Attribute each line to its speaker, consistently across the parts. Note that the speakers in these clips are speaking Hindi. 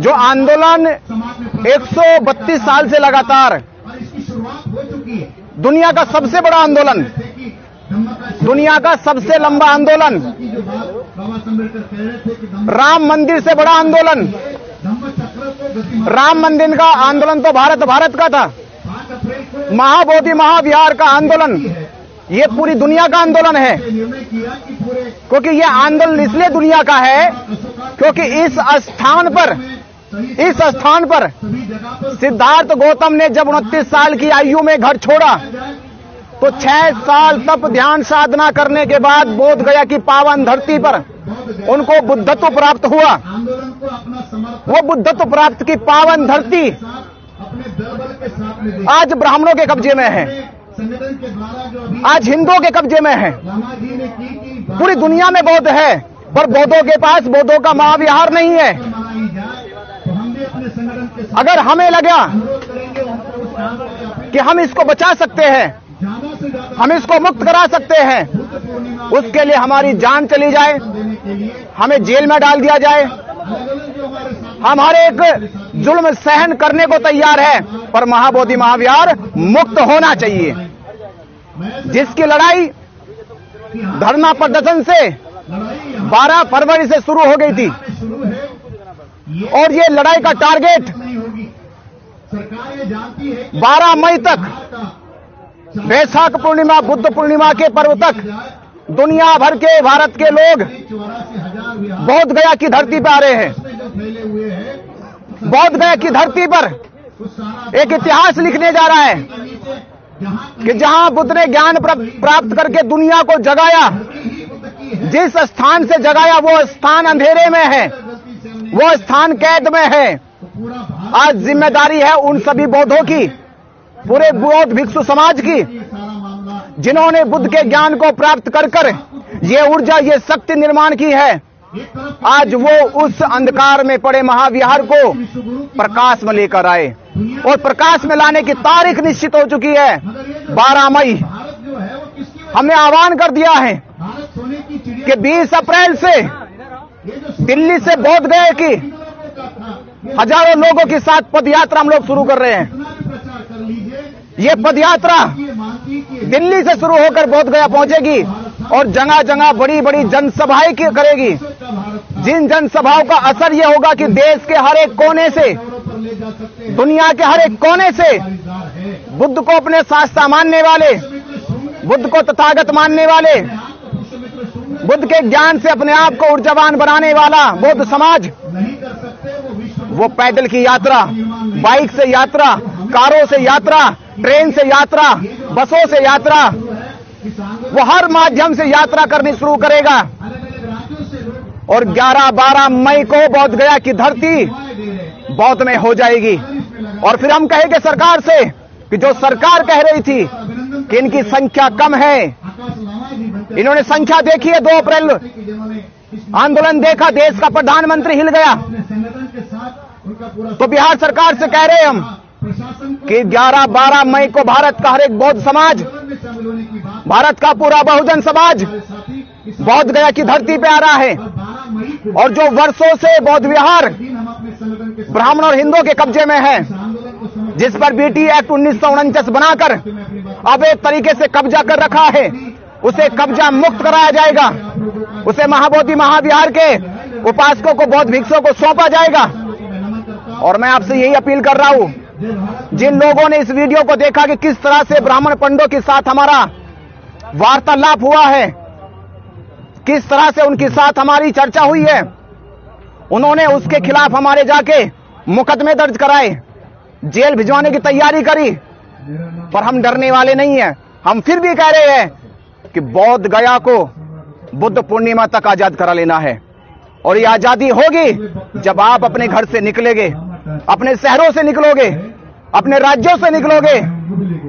Speaker 1: जो आंदोलन 132 साल से लगातार दुनिया का सबसे बड़ा आंदोलन, दुनिया का सबसे लंबा आंदोलन, राम मंदिर से बड़ा आंदोलन। राम मंदिर का आंदोलन तो भारत का था। महाबोधि महाविहार का आंदोलन ये पूरी दुनिया का आंदोलन है, क्योंकि ये आंदोलन इसलिए दुनिया का है क्योंकि इस स्थान पर सिद्धार्थ गौतम ने जब 29 साल की आयु में घर छोड़ा तो 6 साल तप ध्यान साधना करने के बाद बोध गया की पावन धरती पर उनको बुद्धत्व प्राप्त हुआ। वो बुद्धत्व प्राप्त की पावन धरती आज ब्राह्मणों के कब्जे में है, आज हिंदुओं के कब्जे में है। पूरी दुनिया में बौद्ध है, पर बौद्धों के पास बौद्धों का महाविहार नहीं है। अगर हमें लगा कि हम इसको बचा सकते हैं, हम इसको मुक्त करा सकते हैं, उसके लिए हमारी जान चली जाए, हमें जेल में डाल दिया जाए, हम हर एक जुल्म सहन करने को तैयार है, पर महाबोधि महाविहार मुक्त होना चाहिए। जिसकी लड़ाई धरना प्रदर्शन से 12 फरवरी से शुरू हो गई थी और ये लड़ाई का टारगेट 12 मई तक, वैशाख पूर्णिमा बुद्ध पूर्णिमा के पर्व तक दुनिया भर के भारत के लोग बोध गया की धरती पर आ रहे हैं। बोध गया की धरती पर एक इतिहास लिखने जा रहा है कि जहां बुद्ध ने ज्ञान प्राप्त करके दुनिया को जगाया, जिस स्थान से जगाया वो स्थान अंधेरे में है, वो स्थान कैद में है। आज जिम्मेदारी है उन सभी बौद्धों की, पूरे बौद्ध भिक्षु समाज की, जिन्होंने बुद्ध के ज्ञान को प्राप्त कर ये ऊर्जा, ये शक्ति निर्माण की है। आज वो उस अंधकार में पड़े महाविहार को प्रकाश में लेकर आए और प्रकाश में लाने की तारीख निश्चित हो चुकी है 12 मई। हमने आह्वान कर दिया है कि 20 अप्रैल से दिल्ली से बोध गया की हजारों लोगों के साथ पदयात्रा हम लोग शुरू कर रहे हैं। ये पदयात्रा दिल्ली से शुरू होकर बोध गया पहुंचेगी और जगह जगह बड़ी बड़ी जनसभाएं करेगी। जिन जनसभाओं का असर यह होगा कि देश के हर एक कोने से, दुनिया के हर एक कोने से बुद्ध को अपने शास्त्रा मानने वाले, बुद्ध को तथागत मानने वाले, बुद्ध के ज्ञान से अपने आप को ऊर्जावान बनाने वाला बौद्ध समाज, वो पैदल की यात्रा, बाइक से यात्रा, कारों से यात्रा, ट्रेन से यात्रा, बसों से यात्रा, वो हर माध्यम से यात्रा करनी शुरू करेगा और 11-12 मई को बोध गया की धरती बौद्ध में हो जाएगी। और फिर हम कहेंगे सरकार से कि जो सरकार कह रही थी कि इनकी संख्या कम है, इन्होंने संख्या देखी है। 2 अप्रैल आंदोलन देखा, देश का प्रधानमंत्री हिल गया। तो बिहार सरकार से कह रहे हैं हम कि 11-12 मई को भारत का हर एक बौद्ध समाज, भारत का पूरा बहुजन समाज बोध गया की धरती पे आ रहा है। और जो वर्षों से बौद्ध विहार ब्राह्मण और हिंदुओं के कब्जे में है, जिस पर बीटी एक्ट 1949 बनाकर अब एक तरीके से कब्जा कर रखा है, उसे कब्जा मुक्त कराया जाएगा। उसे महाबोधि महाविहार के उपासकों को, बौद्ध भिक्षुओं को सौंपा जाएगा। और मैं आपसे यही अपील कर रहा हूं, जिन लोगों ने इस वीडियो को देखा कि किस तरह से ब्राह्मण पंडितों के साथ हमारा वार्तालाप हुआ है, किस तरह से उनके साथ हमारी चर्चा हुई है, उन्होंने उसके खिलाफ हमारे जाके मुकदमे दर्ज कराए, जेल भिजवाने की तैयारी करी। पर हम डरने वाले नहीं हैं। हम फिर भी कह रहे हैं कि बोध गया को बुद्ध पूर्णिमा तक आजाद करा लेना है। और ये आजादी होगी जब आप अपने घर से निकलेंगे, अपने शहरों से निकलोगे, अपने राज्यों से निकलोगे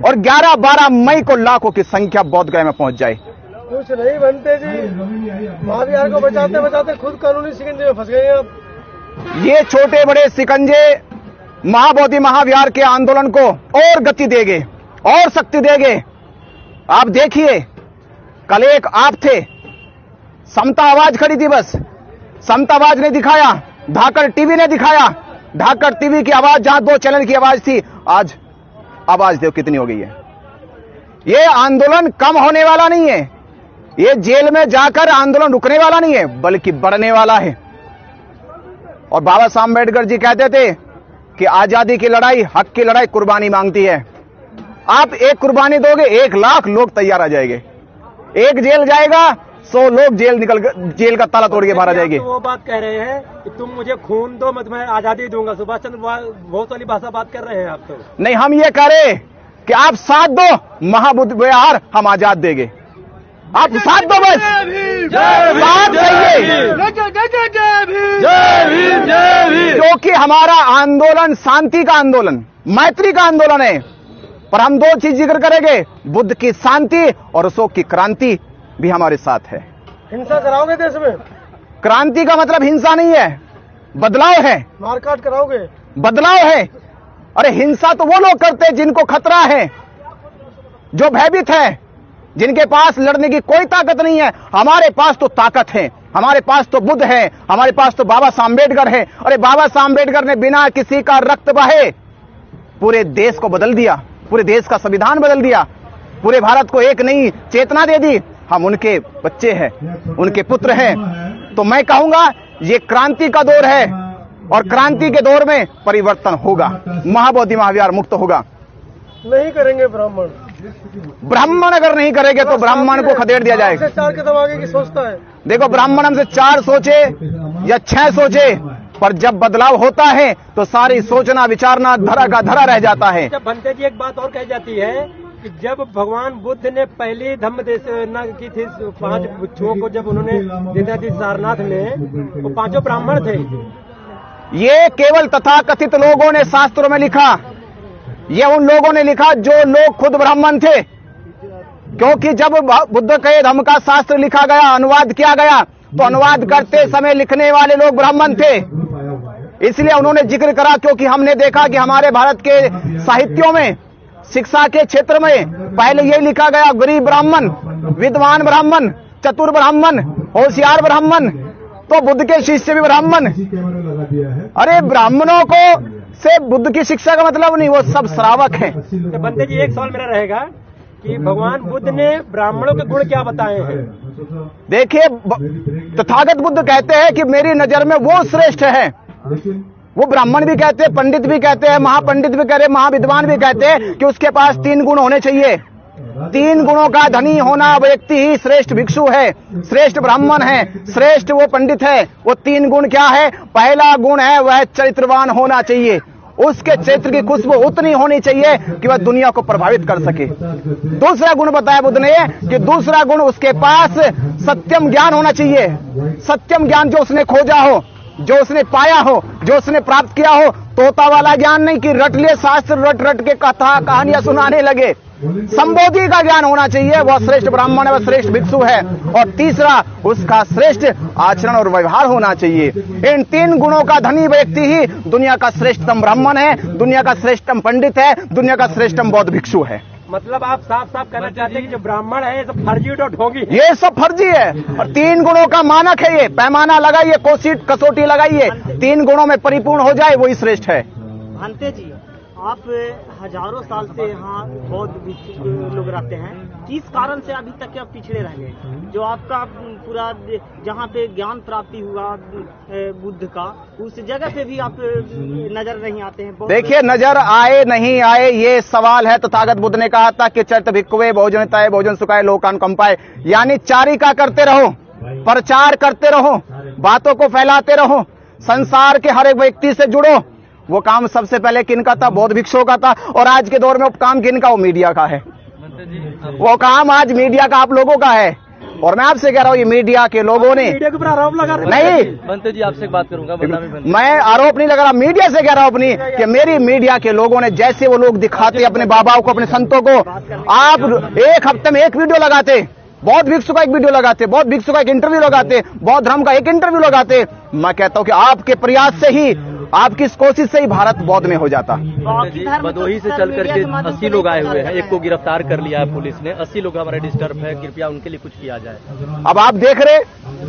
Speaker 1: और 11-12 मई को लाखों की संख्या बोध गया में पहुंच जाए।
Speaker 2: कुछ नहीं बनते जी, महाविहार को बचाते बचाते खुद कानूनी शिकंजे में फंस गए आप।
Speaker 1: ये छोटे बड़े शिकंजे महाबोधि महाविहार के आंदोलन को और गति देंगे और शक्ति देंगे। आप देखिए, कल एक आप थे, समता आवाज खड़ी थी, बस समता आवाज ने दिखाया, धाकड़ टीवी ने दिखाया, ढाकर टीवी की आवाज, जहां 2 चैनल की आवाज थी, आज आवाज देखो कितनी हो गई है। ये आंदोलन कम होने वाला नहीं है, ये जेल में जाकर आंदोलन रुकने वाला नहीं है, बल्कि बढ़ने वाला है। और बाबा साहब अम्बेडकर जी कहते थे कि आजादी की लड़ाई, हक की लड़ाई कुर्बानी मांगती है। आप एक कुर्बानी दोगे, 1 लाख लोग तैयार आ जाएंगे। एक जेल जाएगा, 100 लोग जेल का ताला तोड़ के बाहर आ जाएंगे।
Speaker 2: तो वो बात कह रहे हैं कि तुम मुझे खून दो, मैं आजादी दूंगा। सुभाष चंद्र बहुत वाली भाषा बात कर रहे हैं आप तो।
Speaker 1: नहीं, हम ये कह रहे कि आप साथ दो, महाबुद्ध विहार हम आजाद देंगे। आप साथ दो, बस साथ देंगे, क्योंकि हमारा आंदोलन शांति का आंदोलन, मैत्री का आंदोलन है। पर हम 2 चीज जिक्र करेंगे, बुद्ध की शांति और अशोक की क्रांति भी हमारे साथ है।
Speaker 2: हिंसा कराओगे देश में?
Speaker 1: क्रांति का मतलब हिंसा नहीं है, बदलाव है।
Speaker 2: मारकाट कराओगे?
Speaker 1: बदलाव है। अरे हिंसा तो वो लोग करते हैं जिनको खतरा है, जो भयभीत है, जिनके पास लड़ने की कोई ताकत नहीं है। हमारे पास तो ताकत है, हमारे पास तो बुद्ध है, हमारे पास तो बाबा साहब अम्बेडकर है। अरे बाबा साहब अम्बेडकर ने बिना किसी का रक्त बहे पूरे देश को बदल दिया, पूरे देश का संविधान बदल दिया, पूरे भारत को एक नई चेतना दे दी। हम उनके बच्चे हैं, उनके पुत्र हैं। तो मैं कहूंगा ये क्रांति का दौर है, और क्रांति के दौर में परिवर्तन होगा, महाबोधि महाविहार मुक्त होगा।
Speaker 2: नहीं करेंगे ब्राह्मण,
Speaker 1: ब्राह्मण अगर नहीं करेंगे तो ब्राह्मण को खदेड़ दिया जाएगा।
Speaker 2: 4 कदम आगे की सोचता है।
Speaker 1: देखो, ब्राह्मण हमसे 4 सोचे या 6 सोचे, पर जब बदलाव होता है तो सारी सोचना विचारना धरा का धरा रह जाता है।
Speaker 2: जब बनते जी एक बात और कही जाती है कि जब भगवान बुद्ध ने पहली धम्म देशना की थी 5 भिक्षुओं को, जब उन्होंने दिया थी सारनाथ में, वो 5 ब्राह्मण थे।
Speaker 1: ये केवल तथाकथित लोगों ने शास्त्रों में लिखा, ये उन लोगों ने लिखा जो लोग खुद ब्राह्मण थे। क्योंकि जब बुद्ध के धम्म का शास्त्र लिखा गया, अनुवाद किया गया, तो अनुवाद करते समय लिखने वाले लोग ब्राह्मण थे। इसलिए उन्होंने जिक्र करा, क्योंकि हमने देखा कि हमारे भारत के साहित्यों में, शिक्षा के क्षेत्र में पहले यही लिखा गया, गरीब ब्राह्मण, विद्वान ब्राह्मण, चतुर ब्राह्मण, होशियार ब्राह्मण, तो बुद्ध के शिष्य भी ब्राह्मण। अरे ब्राह्मणों को से बुद्ध की शिक्षा का मतलब नहीं, वो सब श्रावक हैं।
Speaker 2: तो बंदे जी एक सवाल मेरा रहेगा कि भगवान बुद्ध ने ब्राह्मणों के गुण क्या बताए हैं?
Speaker 1: देखिए, तथागत बुद्ध कहते हैं कि मेरी नजर में वो श्रेष्ठ है। वो ब्राह्मण भी कहते हैं, पंडित भी कहते हैं, महापंडित भी कहते हैं, महाविद्वान भी कहते हैं कि उसके पास 3 गुण होने चाहिए। 3 गुणों का धनी होना व्यक्ति ही श्रेष्ठ भिक्षु है, श्रेष्ठ ब्राह्मण है, श्रेष्ठ वो पंडित है। वो 3 गुण क्या है? पहला गुण है वह चरित्रवान होना चाहिए, उसके चरित्र की खुशबू उतनी होनी चाहिए कि वह दुनिया को प्रभावित कर सके। दूसरा गुण बताया बुद्ध ने कि दूसरा गुण उसके पास सत्यम ज्ञान होना चाहिए। सत्यम ज्ञान जो उसने खोजा हो, जो उसने पाया हो, जो उसने प्राप्त किया हो, तोता वाला ज्ञान नहीं कि रट लिए शास्त्र, रट रट के कथा कहानियां सुनाने लगे। संबोधि का ज्ञान होना चाहिए, वह श्रेष्ठ ब्राह्मण है, वह श्रेष्ठ भिक्षु है। और तीसरा उसका श्रेष्ठ आचरण और व्यवहार होना चाहिए। इन 3 गुणों का धनी व्यक्ति ही दुनिया का श्रेष्ठतम ब्राह्मण है, दुनिया का श्रेष्ठतम पंडित है, दुनिया का श्रेष्ठतम बौद्ध भिक्षु है।
Speaker 2: मतलब आप साफ साफ कहना चाहते हैं कि जो ब्राह्मण है ये सब फर्जी और ढोंगी,
Speaker 1: ये सब फर्जी है। और 3 गुणों का मानक है, ये पैमाना लगाइए, कसौटी लगाइए, 3 गुणों में परिपूर्ण हो जाए वही श्रेष्ठ है।
Speaker 3: भांते जी, आप हजारों साल से यहाँ बौद्ध लोग रहते हैं, किस कारण से अभी तक आप पिछड़े रह गए? जो आपका पूरा जहाँ पे ज्ञान प्राप्ति हुआ बुद्ध का, उस जगह पे भी आप नजर नहीं आते हैं। देखिए,
Speaker 1: नजर आए नहीं आए ये सवाल है। तथागत बुद्ध ने कहा था कि चरित भिक्खवे भोजनताए भोजन सुखाए लोकान कंपाए, यानी चारिका करते रहो, प्रचार करते रहो, बातों को फैलाते रहो, संसार के हर एक व्यक्ति से जुड़ो। वो काम सबसे पहले किनका था? बौद्ध भिक्षुओं का था। और आज के दौर में वो काम किनका? वो मीडिया का है। वो काम आज मीडिया का आप लोगों का है। और मैं आपसे कह रहा हूँ, ये मीडिया के लोगों ने
Speaker 2: मीडिया के ऊपर आरोप लगा रहे
Speaker 1: नहीं।
Speaker 4: बनते जी, आपसे बात करूंगा।
Speaker 1: मैं आरोप नहीं लगा रहा, मीडिया से कह रहा हूँ अपनी, कि मेरी मीडिया के लोगों ने जैसे वो लोग दिखाते अपने बाबाओं को, अपने संतों को, आप एक हफ्ते में एक वीडियो लगाते, बौद्ध भिक्षु का एक वीडियो लगाते, बौद्ध भिक्षु का एक इंटरव्यू लगाते, बौद्ध धर्म का एक इंटरव्यू लगाते। मैं कहता हूँ कि आपके प्रयास से ही, आपकी इस कोशिश से ही भारत बौद्ध में हो जाता।
Speaker 4: भदोही से चल करके 80 लोग आए हुए हैं, एक को गिरफ्तार कर लिया है पुलिस ने। 80 लोग हमारे डिस्टर्ब है, कृपया उनके लिए कुछ किया जाए।
Speaker 1: अब आप देख रहे,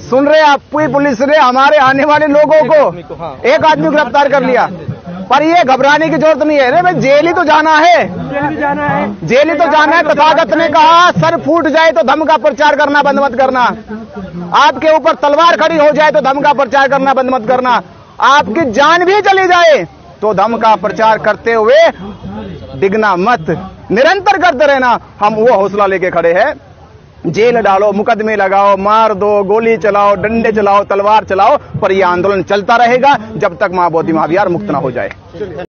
Speaker 1: सुन रहे, आप पूरी पुलिस ने हमारे आने वाले लोगों को एक आदमी गिरफ्तार कर लिया। पर ये घबराने की जरूरत नहीं है। अरे भाई जेल ही तो जाना है, जेल ही तो जाना है। तथागत ने कहा सर फूट जाए तो धर्म का प्रचार करना बंद मत करना, आपके ऊपर तलवार खड़ी हो जाए तो धर्म का प्रचार करना बंद मत करना, आपकी जान भी चली जाए तो धर्म का प्रचार करते हुए डिगना मत, निरंतर करते रहना। हम वो हौसला लेके खड़े हैं। जेल डालो, मुकदमे लगाओ, मार दो, गोली चलाओ, डंडे चलाओ, तलवार चलाओ, पर यह आंदोलन चलता रहेगा जब तक मां बोधि महाविहार मुक्त न हो जाए।